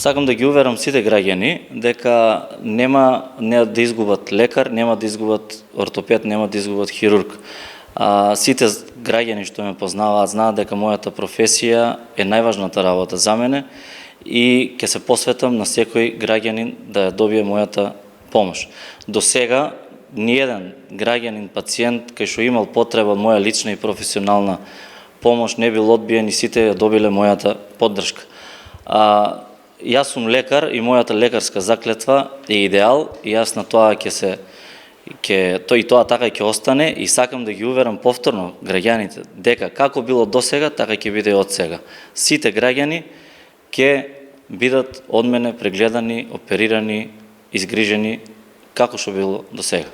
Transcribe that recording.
Сакам да ги уверам сите граѓани дека нема да изгубат лекар, нема да изгубат ортопед, нема да изгубат хирург. Сите граѓани што ме познаваат знаат дека мојата професија е најважната работа за мене и ќе се посветам на секој граѓанин да ја добие мојата помош. До сега ниеден граѓанин, пациент кај што имал потреба од моја лична и професионална помош не бил одбиен и сите ја добиле мојата поддршка. Јас сум лекар и мојата лекарска заклетва е идеал и јас на тоа и тоа така ќе остане и сакам да ги уверам повторно граѓаните дека како било до сега, така ќе биде и од сега. Сите граѓани ќе бидат од мене прегледани, оперирани, изгрижени како што било до сега.